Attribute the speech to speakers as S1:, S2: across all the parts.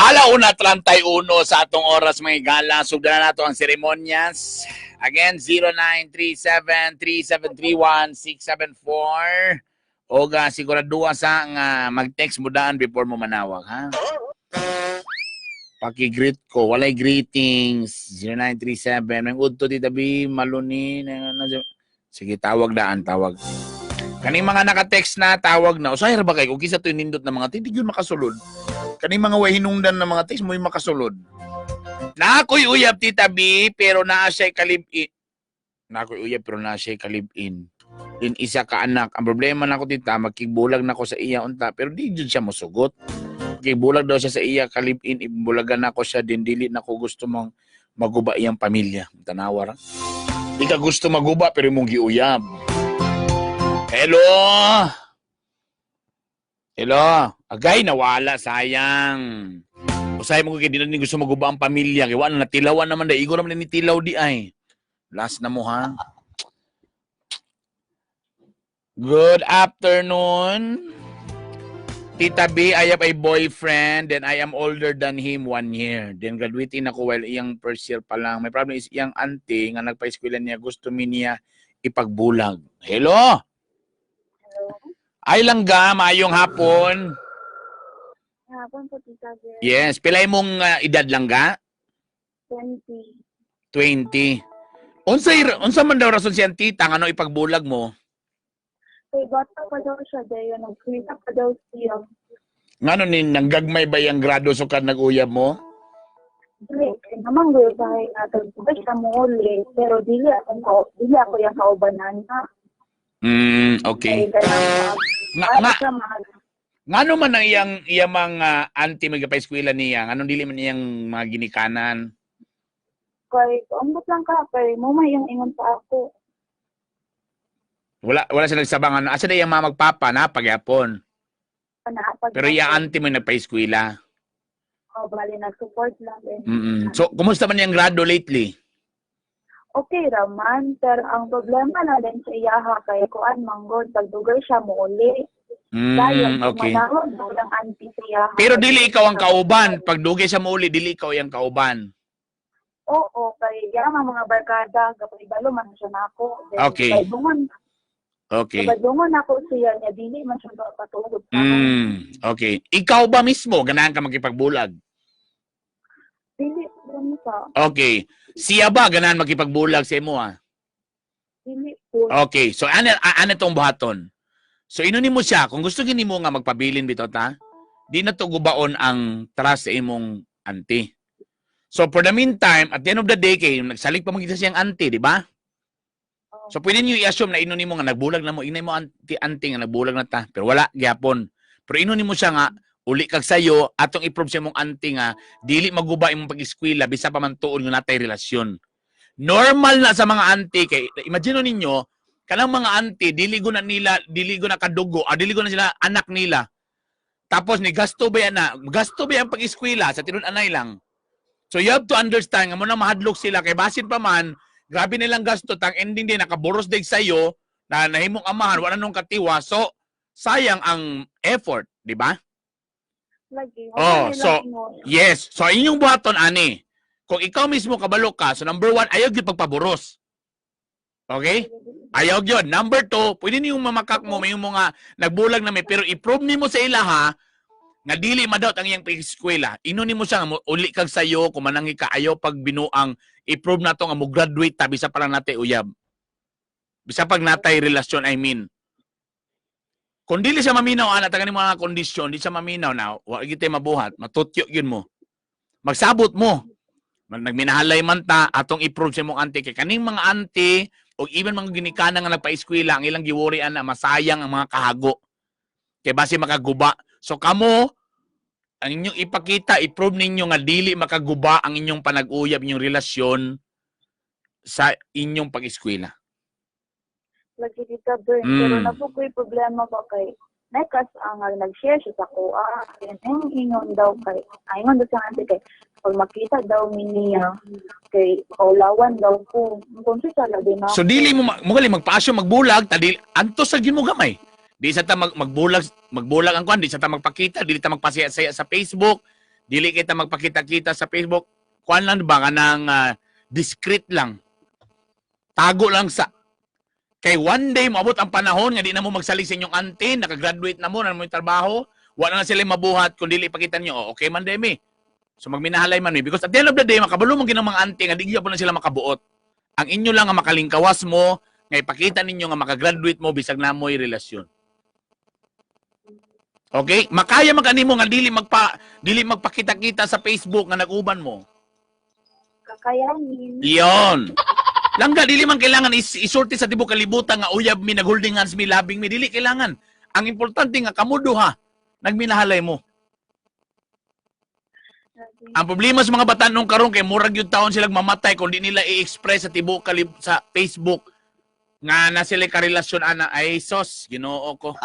S1: Alauna 31 sa atong oras mga gala. Sugdan na nato ang seremonyas. Again, 0937-3731-674. Oga, siguraduha sa nga mag-text mo daan before mo manawag, ha? Paki-greet ko. Walay greetings. 0937. May udto tita B, maluni. Sige, tawag daan, tawag. Kaning mga naka-text na, tawag na. O sayar ba kayo? Kung kisa ito nindot na mga titig yun makasulod. Kaning mga way hinungdan na mga text mo yung makasulod. Na ako'y uyab, tita B, pero naa siya'y kalib-in. Na ako'y uyab, pero naa siya'y kalib-in. Din isa ka anak. Ang problema na ko, tita, magkibulag na ko sa iya unta, pero di dyan siya masugot. Magkibulag daw siya sa iya, kalib-in, ibulagan na ko siya, din dili na ko gusto mong maguba iyang pamilya. Tanawar, ha? Di ka gusto maguba, pero mong giuyab. Hello? Hello? Agay, nawala, sayang. Usay mo kaya di na gusto maguba ang pamilya. Kaya wala, natilawan naman. Igo naman ni tilaw di ay. Last na mo, ha? Good afternoon. Tita B, I have a boyfriend and I am older than him 1 year. Then graduating ako while iyang first year pa lang. May problem is iyang auntie nga nagpa-eskwela niya. Gusto niya ipagbulag. Hello? Ay langga, mayong hapon.
S2: Hapon po, Tita Bel.
S1: Yes, pilay mong edad langga?
S2: 20.
S1: 20. Unsa man daw rason siyang tita ngano ipagbulag mo?
S2: Kay bata pa daw siya, dahil nag-frita pa daw siya.
S1: Ngano ni nanggagmay ba yung grado so kad nag-uyab mo?
S2: Dili, naman gawin bahay natin. Basta mo uli, pero dili ako yung kaubanan na.
S1: Okay. Ngano man ang iyang mga auntie magpa-eskwela niya? Ngano dili man iyang mga ginikanan?
S2: Kay, ambot lang ka, kay mo may yung ingon sa ako.
S1: Wala siya nagsabangan. Asa na iyang mga magpapa na pagyapon? Pero iyang auntie mo nagpa-eskwela.
S2: Bali, nag-support lang din.
S1: So, kumusta man yung grado lately?
S2: Okay raman, pero ang problema na din sa iyaha kay kuan manggod, pagdugay siya mo uli.
S1: Okay.
S2: Manawag daw ng auntie sa iyaha.
S1: Pero dili ikaw ang kauban. Pag dugay sa mauli, dili ikaw yung kauban.
S2: Oo, kay mga barkada, kapag ibalo man siya na ako.
S1: Okay. Okay.
S2: Kapag dungon ako siya, niya dili man siya patulog.
S1: Okay. Ikaw ba mismo, ganahan ka magkipagbulag?
S2: Dili, dili sa.
S1: Okay. Siya ba ganahan magkipagbulag sa imo, ha?
S2: Dili po.
S1: Okay. So, ano tong buhaton? So, inunin mo siya. Kung gusto gini mo nga magpabilin bito, ta? Di na to gubaon ang trust sa imong auntie. So, for the meantime, at the end of the day, kay nagsalig pa magkita siyang auntie, di ba? So, pwede niyo i-assume na inunin mo nga nagbulag na mo, inay mo auntie nga nagbulag na ta. Pero wala, gyapon. Pero inunin mo siya nga, uli kag sayo, atong i-prove siya mong auntie nga, dili maguba imong pag-eskwela, bisa pa man tuon nga natay relasyon. Normal na sa mga auntie, kay imagine ninyo, kanang mga auntie, diligo na kadugo, diligo na sila anak nila. Tapos ni gasto ba yan pag-eskwela sa tinun-anay lang. So you have to understand, nga mo na mahadlok sila, kay basin pa man, grabe nilang gasto, tang ending din, nakaburos dig sa'yo, na nahimong amahan, wala nung katiwa, so sayang ang effort, di ba?
S2: Lagi.
S1: Yes. So, inyong buhaton, ani. Kung ikaw mismo kabalo ka, so number 1, ayaw yung pagpaburos. Okay? Ayaw yun. Number 2, pwede niyong mamakak mo, may mga nagbulag na may, pero i-prove ni mo sa ilaha, nga dili madawat ang iyang pag-eskwela. Inunin mo siya, uli kag sayo, kumanangi ka, ayaw pag binuang, i-prove na to nga mo graduate ta, bisa pa lang natay uyab. Bisa pag natay relasyon, I mean. Kung dili siya maminaw, taganin mo nga kondisyon, di siya maminaw na, wala kita mabuhat, matutyo yun mo. Magsabot mo. Nagminahalay man ta, atong i-prove sa mong auntie. Kaya kaning mga auntie, o even mga ginikanan nga nagpa-eskwela, ang ilang giworian na masayang ang mga kahago. Kaya base makaguba. So kamo, ang inyong ipakita, i-prove ninyo nga dili makaguba ang inyong panag-uyab, inyong relasyon sa inyong pag-eskwela.
S2: Lagi dito, Bern. Pero napukoy problema ko kay nekas ang nag-share siya sa kuha. Ang ingon daw kay, ingon daw sa auntie kay, pag makita daw niya, kay kaulawan daw ko. Kung siya labi na.
S1: So dili mo magpaasyo magbulag, anto sa gin mo gamay. Di sa ta magbulag ang kwan, di sa ta magpakita, di ta magpasaya-saya sa Facebook, Dili kita magpakita-kita sa Facebook. Kuan lang ba kanang discreet lang. Tago lang sa kay one day moabot ang panahon nga di na mo magsalig sa inyong auntie, nakagraduate na mo, na mo yung trabaho, wala na sila mabuhat kung dili ipakita niyo. Oh, okay man demi. So magminahalay man mi because at the end of the day makabalo mo ginang mga auntie nga di gyapon na sila makabuot. Ang inyo lang nga makalingkawas mo nga ipakita ninyo nga makagraduate mo bisag namoy relasyon. Okay? Makaya man kanimo nga dili magpakita-kita sa Facebook nga nag-uban mo.
S2: Kakayanin.
S1: Iyon. Langga, dili man kailangan isorti sa tibok kalibutan nga uyab mi, nag-holding hands mi, labing mi. Dili kailangan. Ang importante nga kamudo ha, nagminahalay mo. Ang problema sa mga bata nung karon kay murag yung taon sila mamatay kung di nila i-express sa tibok sa Facebook nga na sila karelasyon ana ay sos, Ginoo ko.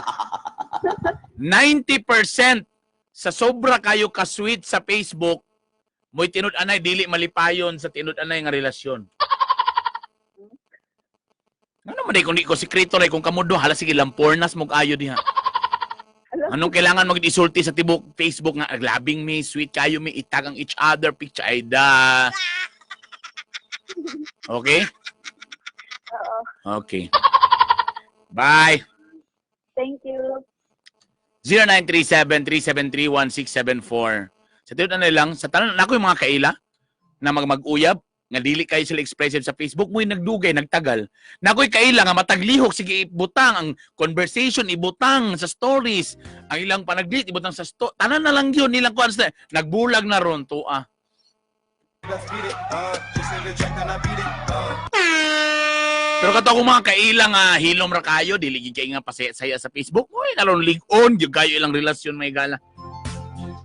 S1: 90% sa sobra kayo ka-sweet sa Facebook, mo'y tinud-anay dili malipayon sa tinud-anay nga relasyon. Ano man day kung di ko sikreto ray kung kamudo hala sige lampornas mo kayo diha. Anong kailangan mag-isulti sa tibok Facebook nga labing me, sweet kayo me, itag ang each other picture ay da. Okay?
S2: Oo.
S1: Okay. Bye.
S2: Thank you.
S1: 0937-373-1674. Sa tinud na lang, sa tanan ako yung mga kaila na mag-uyab, nga dili kayo sila expressive sa Facebook mo nagdugay, nagtagal. Na ako'y kaila nga mataglihok, sige ibutang ang conversation, ibutang sa stories, ang ilang panaglit, ibutang sa tanan na lang yun, nilang kuhan sila, nagbulag na ron to Pero kato akong mga kaila nga hilom ra kayo, dili gid kay nga pasaya sa Facebook, oy kalon lig-on, gyud kayo ilang relasyon may gala.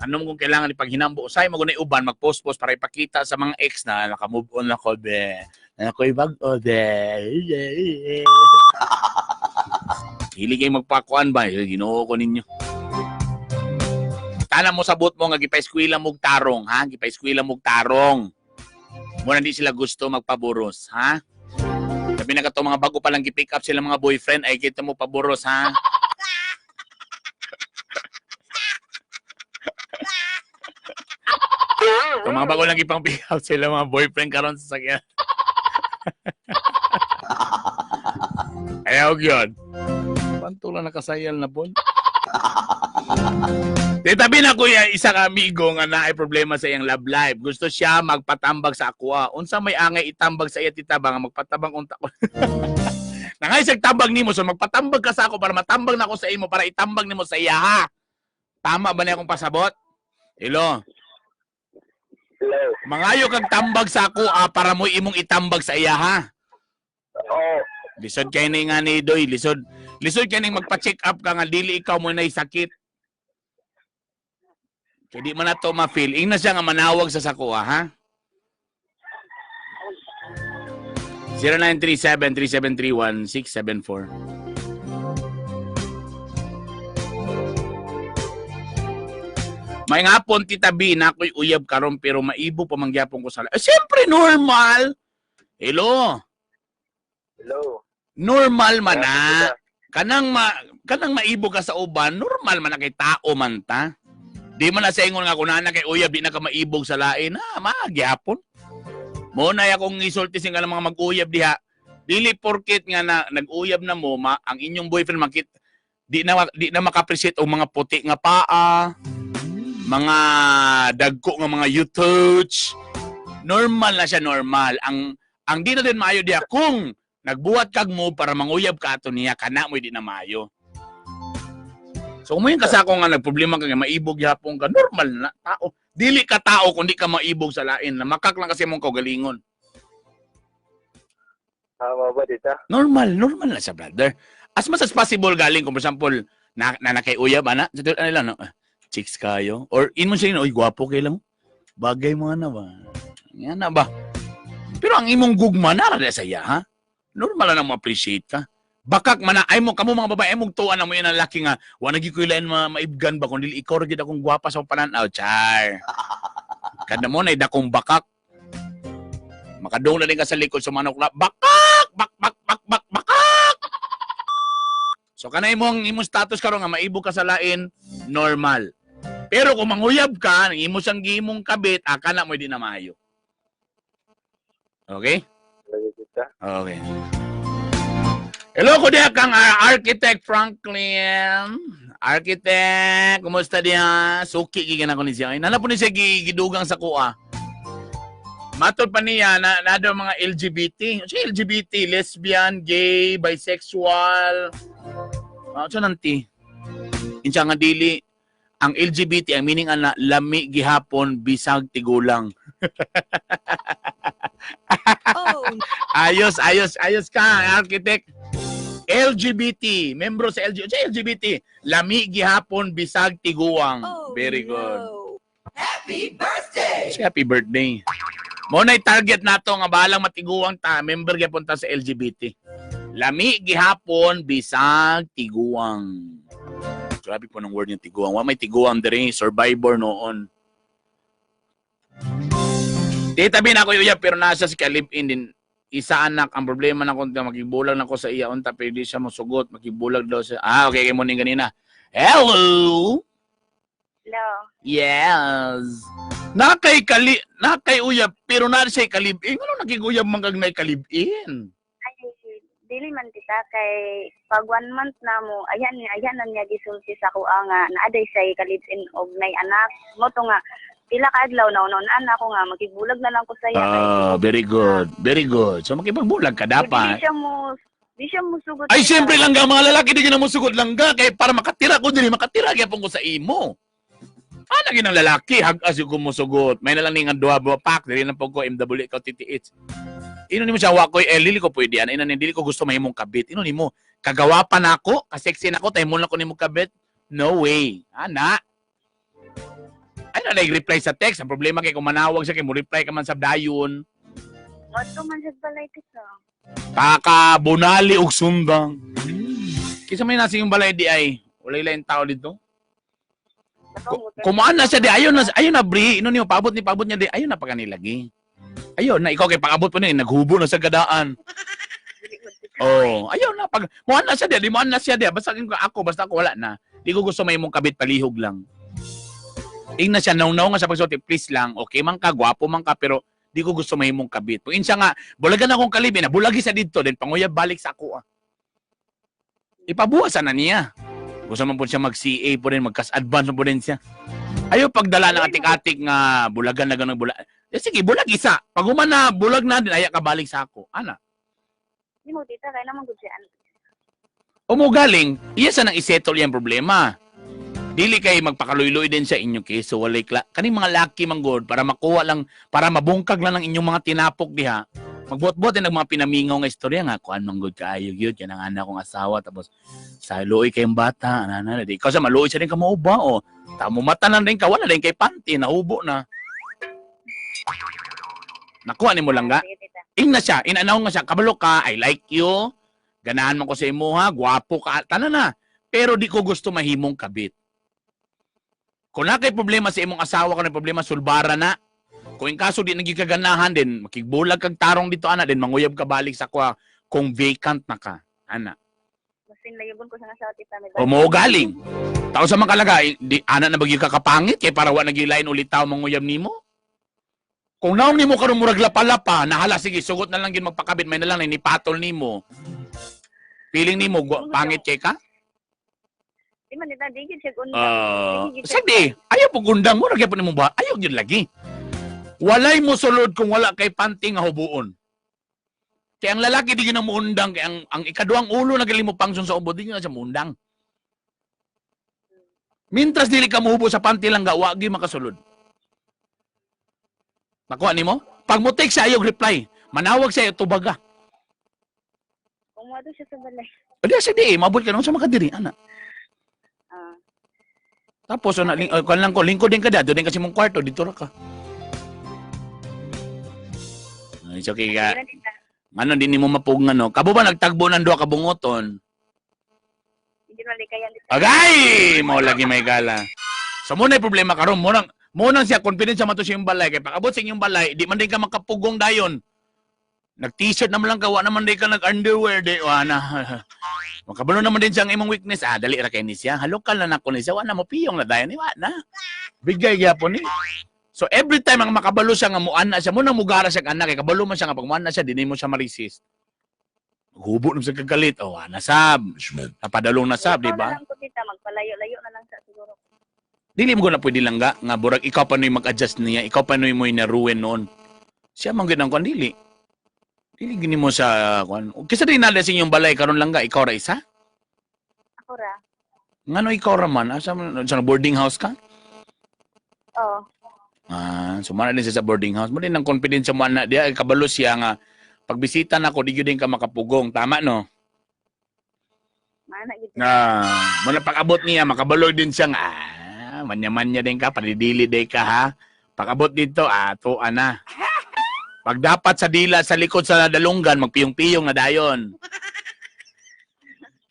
S1: Anong kung kailangan ipaghinambo usay magunay uban magpost-post para ipakita sa mga ex na naka-move on na ko be. Na ako'y bag-o be. Hili kayo magpakuan ba? Ginoo ko ninyo. Tana mo sabot mo nga gipay-eskwela mog tarong, ha? Gipay-eskwela mog tarong. Muna di sila gusto magpaburos, ha? Sabi na kato mga bago pa lang gi-pick up sila mga boyfriend ay kita mo paburos, ha? Kung mga bago lang ipang pick up sila mga boyfriend karon sa sakyan. Ayaw yun. Pantulan nakasayal na po. Tabi na kuya, isang amigo nga na ay problema sa iyang love life. Gusto siya magpatambag sa akwa. Unsa may angay itambag sa iya tita ba nga magpatabang unta ko. Nangay siyang tambag nimo so magpatambag ka sa ako para matambag na ako sa imo para itambag nimo sa iya ha. Tama ba niya akong pasabot? Hello.
S3: Hello.
S1: Mangayo kag tambag sa ako para mo imong itambag sa iya ha.
S3: Oo.
S1: Lisod kay ni nga ni Doy, lisod kay ning magpa-check up ka nga dili ikaw mo na sakit. Kaya di man na to ma-feel. Ing na siya nga manawag sa sako ha. 0937-373-1674. May ngapon tita B na ako'y uyab karon pero maibo pa mangyapon ko sa siyempre normal. Hello.
S3: Hello.
S1: Normal man na. Kanang maibo ka sa uban, normal man na kay tao man ta. Di man na sa ingon nga kunan na kay uyab di na ka maibog sa lain. Magyapon. Mo na akong isulti sing nga mga mag-uyab diha. Dili porket nga na nag-uyab na mo ang inyong boyfriend makit di na maka-appreciate og mga puti nga paa. Mga dagko nga mga youtudes. Normal na siya, normal. Ang di na din maayo diya kung nagbuhat kag mo para manguyab ka ato niya kana mo di na maayo. So kung mo yung kasako nga nagproblema ka nga maibog yapon ka, normal na tao. Dili ka tao kung di ka maibog sa lain. Namakak lang kasi mong kaugalingon.
S3: Tama ba dita?
S1: Normal na siya, brother. As much as possible galing kung for example na nakayuyab ana, sa nila no. Chicks kayo. Or in mo siya, oy, gwapo kayo lang. Bagay mo na ba? Yan na ba? Pero ang imong gugma, narada sa iya, ha? Normal na ma-appreciate ka. Bakak man na, ay mo, kamo mga babae, ay mong tuwan na mo yun ang laki nga, wanagi ko ilain maibgan ba, kung dili ikaw rin akong gwapa sa pananaw, char. Kada mo na, dakong bakak. Makadong na din ka sa likod sa manok na, bakak! Bakak! So, kana imong status karon nga, maibog ka sa lain, normal. Pero kung manguyab ka, imo siyang gimong kabit, akala mo di na maayo. Okay?
S3: Lagi kita.
S1: Okay. Hello ko diha kang Architect Franklin. Architect, kumusta diha? Suki gigan ako ni siya. Nana po ni siya gidugang sa kuha. Matod pa niya na daw mga LGBT. Siya LGBT, lesbian, gay, bisexual. Siya nanti. Insya nga dili. Ang LGBT, ang meaning ana, lami gihapon, bisag tigulang.
S4: Oh,
S1: Ayos ka, architect. LGBT, membro sa LGBT, lami gihapon, bisag tiguang.
S4: oh,
S1: Very good.
S4: no. Happy birthday!
S1: Happy birthday. Mo na target nato nga balang matiguang ta, member gyapon ta sa LGBT. Lami gihapon, bisag tiguang. Grabe po ng word yung tiguang. Wa may tiguang diri, survivor noon. Titabi na ako yuya, pero nasa si kalip-in din. Isa anak, ang problema na kung makibulag na ko sa iya, unta, pero di siya masugot, makibulag daw siya. Okay, kay mo ning ganina. Hello!
S2: Hello.
S1: Yes! Nakay uyab, pero na siya kalip-in. Ano nakikuyab mangkag na kalip-in?
S2: Ay, dili man kita kay pag 1 month na mo, ayan na niya gisulti sa kuha nga naaday siya kalibin og nay anak. Mo to nga pila ka adlaw na unon anak ko nga magigbulag na lang ko sa iya.
S1: Very good. Very good. So makipagbulag ka dapat.
S2: Di siya mo sugot.
S1: Ay, siyempre lang ga, mga lalaki, di ka na musugod lang ga. Kaya para makatira ko din, makatira gyapon ko sa imo. Ana ginang lalaki, hagas yung kumusugot. May nalang nga duha pak, dili na po ko, MW ikaw TTH. Ino ni mo siya, wakoy, lili ko pwede yan. Ino ni, dili ko gusto mahimong kabit. Ino ni mo, kagawa pa na ako, kasexy na ako, tayo mo lang ko ni mo kabit. No way. Ana. Ay na, nag-reply sa text. Ang problema kay kung manawag siya, kay mo reply ka man sa dayon.
S2: Mo to man sa balay kita.
S1: Kakabunali og sundang. Kisa may nasa yung balay di ay. Wala ilang tao dito. Kumaan na siya di. Ayun na bri. Ino niyo, paabot niya di. Ayun na pa kanilagi. Ayun na, ikaw kay pag-abot pa na naghubo na sa gadaan. Oh, ayun na. Pag, muhan na siya di. Di muhan na siya di. Basta ako wala na. Di ko gusto may mong kabit palihog lang. Ing na siya, naw nga sa pagsulti. Please lang, okay man ka, gwapo man ka, pero di ko gusto may mong kabit. Kung insya nga, bulagan akong kalibin, bulagi sa dito, then panguyab balik sa ako. Ipabuwasan na niya. Gusto man po siya mag-CA po rin, magkas-advance po rin siya. Ayaw pagdala ng atik-atik nga bulagan na gano'ng bulag. Sige, bulag isa. Pag human na, bulag na din, ayak ka balik sa ako. Ana?
S2: Di mo tita, kaya naman gudyan.
S1: O mo galing, iya sa nang isettle yung problema. Dili kay magpakaluy-luy din sa inyong case. So, walay kaning mga laki manggod para makuha lang, para mabungkag lang ng inyong mga tinapok diha. Magbuot-buot din ng mga pinamingaw nga istorya nga, kuan manggod kaayo yun, yan ang anak kong asawa, tapos sa luoy kayong bata, di ikaw sa maluoy siya din ka mauba, o tamo mata na rin ka, wala rin kay panty, naubo na. Nakuha ni mo lang ga? Ing na siya, inanaw nga siya, kabalo ka, I like you, ganahan mo ko sa imo ha, gwapo ka, tanan na. Pero di ko gusto mahimong kabit. Kung na kay problema sa imong asawa, kung na problema, sulbara na. Kung in kaso di nagigaganahan din, makigbulag kag tarong dito, ana, din manguyab ka balik sa kwa kung vacant na ka, ana.
S2: Masin layubon ko sa nga sa tita.
S1: O mo galing. Tao sa mga kalagay, di, ana na bagyo ka kapangit, kay para wa nagilain ulit tao manguyab nimo. Kung naong nimo karon murag lapalapa, nahala, sige, sugot na lang gin magpakabit, may na lang ni patol nimo. Feeling nimo, pangit kay ka?
S2: Di man nita, di gid siya gundang.
S1: Sige, ayaw po gundang mo, nagya po nimo ba? Ayaw yun lagi. Walay mo sulod kung wala kay panty nga hubuon. Kaya ang lalaki di na muundang, kaya ang ikaduang ulo na gali mo pangson sa ubod, di na siya muundang. Mintras dili ka muhubo sa panty lang ga, wagi makasulod. Nakuha ni mo? Pag mo text siya, ayaw reply. Manawag siya, tubaga.
S2: Kung wado siya sa balay.
S1: O di, sige, mabot ka nung sa makadiri, ana. Tapos, lingkod din ka da, doon din kasi mong kwarto, dito ra ka. It's okay ka. Ano, din mo mapugngan, no? Kabo ba nagtagbo ng duha ka bungoton?
S2: Hindi man kayan dito.
S1: Agay! Mo lagi may gala. So, muna yung problema karon, muna siya, confident siya mato siya yung balay. Kaya pag abot sa inyong balay, di man din ka makapugong dayon. Nag-t-shirt naman lang ka, wa naman din ka nag-underwear, di, na. Makabalo naman din siya ang imong weakness. Dali ra kay ni siya. Halukal na nako ni siya. Wala mo piyong na dayon ni na. Bigay gyapon ni. So every time ang makabalo siya nga muan na siya, mo nang mugara siya anak kay kabalo man siya nga pag muan na siya, dinhi mo siya ma-resist. Hubo na siya kagalit. Nasab. Napadalong nasab, di ba?
S2: Ikaw na lang po, tita. Magpalayo-layo na lang sa siguro.
S1: Dili mo na pwede lang nga burag ikaw pa noy mag-adjust niya, ikaw pa noy mo na-ruin noon. Siya man gid ang kon dili. Dili gini mo sa kon. Kisa din nala sa inyong balay karon lang ga ikaw ra isa?
S2: Ako ra.
S1: Ngano ikaw ra man? Asa sa boarding house ka?
S2: Oo.
S1: Sumana din siya sa boarding house. Mo din ang confidence mo na dia kabalo siya nga pagbisita nako di gyud din ka makapugong, tama no?
S2: Mana gid.
S1: Mo na pag-abot niya makabalo din siya nga manya-manya din ka, padidili day ka ha. Pag-abot dito, to ana. Pag dapat sa dila sa likod sa dalunggan, magpiyong-piyong na dayon.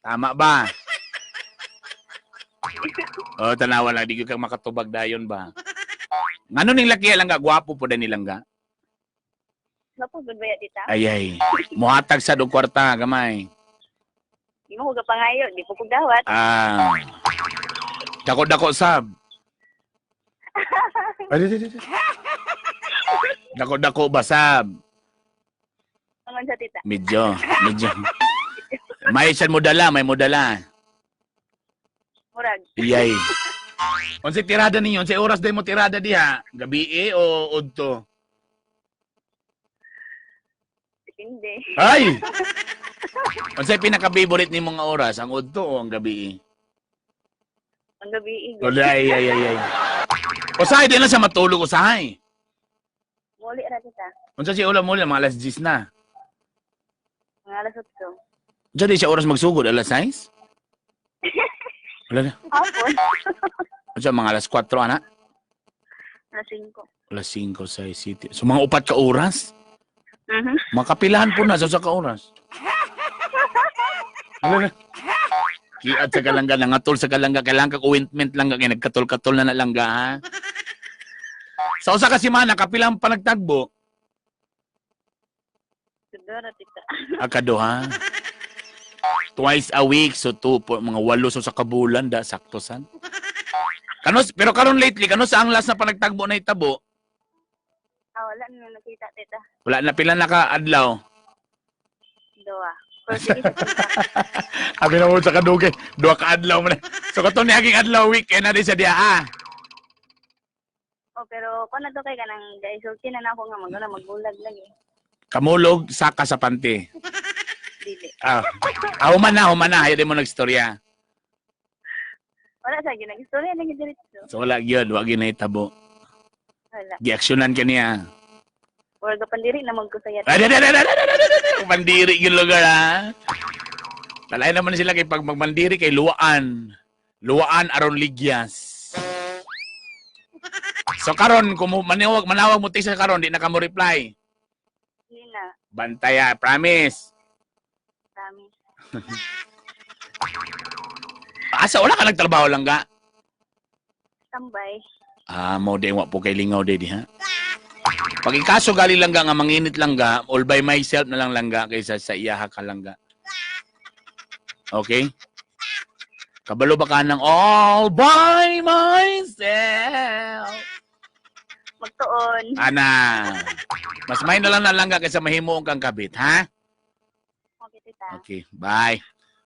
S1: Tama ba? Tanawa lang, di ko kang makatubag dayon ba? Ngano ning laki lang ga, gwapo po din nilang ga?
S2: Napo, good ba tita?
S1: Ay, muhatag sa dog kwarta, gamay.
S2: Di mo ko gapangayo, di po kugawat.
S1: Dako-dako sab. Dako-dako ba sab?
S2: Angon sa tita.
S1: Medyo. May siya modala, may modala.
S2: Murag.
S1: Iyay. Unsay tirada ninyo? Unsay oras day mo tirada diha? Gabi o udto?
S2: Depende.
S1: Ay! Unsay pinaka-favorite nimong nga oras? Ang udto o ang gabi?
S2: Ang gabi.
S1: Wala, ay. Usahay din lang sa matulog, usahay.
S2: Muli ra tita.
S1: Unsa siya ulam mo mga alas 10 na.
S2: Mga alas 8.
S1: Diyan di siya oras magsugod, alas 6? Wala na.
S2: Hapon.
S1: Unsa mga alas 4, ana?
S2: Alas 5.
S1: Alas 5, 6, 7. So mga upat ka oras?
S2: Mhm.
S1: Makapilahan po na sa ka oras. Wala na. Kiat sa kalangga, nangatol sa kalangga, kailangan kag ointment lang kay nagkatol-katol na nalangga, ha? Sa usa ka semana, kapilang pa nagtagbo?
S2: Siguro tita.
S1: Akado, ha? Twice a week, so mga 8 so sa kabulan, sakto san. Pero karon lately, sa ang last na panagtagbo na itabo?
S2: Wala na nakita tita.
S1: Wala na pila na ka adlaw.
S2: Doa. Pero sige sa tita.
S1: Abi na mo sa kaduge, 2 ka adlaw man. So katon ni haging adlaw weekend na di sa dia, ha?
S2: Pero kung na to kay kanang guys, okay na ako nga magbulag lagi.
S1: Kamulog, saka sa panty.
S2: Dili.
S1: Human na, ayaw din mo nagstorya.
S2: Wala sa ginag istorya na gidiretso.
S1: So wala gyud, wag gyud na itabo.
S2: Wala.
S1: Giaksyonan ka niya.
S2: Wala ka pandiri na magkusayat.
S1: Mandiri yung lugar, ha? Talay naman sila kay pag magmandiri kay luwaan. Luwaan aron ligyas. So karon kung manawag mo sa karon, di na ka mo reply.
S2: Hindi na.
S1: Bantaya, promise.
S2: Promise.
S1: Asa wala ka nagtrabaho lang ga?
S2: Tambay.
S1: Mo din wa po kay lingaw di ha. Pag ikaso gali lang ga nga manginit lang ga, all by myself na lang ga kaysa sa iyaha ka lang ga. Okay? Kabalo ba ka ng all by myself?
S2: Magtuon.
S1: Ana. Mas may na lang ga kaysa mahimuong kang kabit, ha?
S2: Okay, tita.
S1: Okay, bye.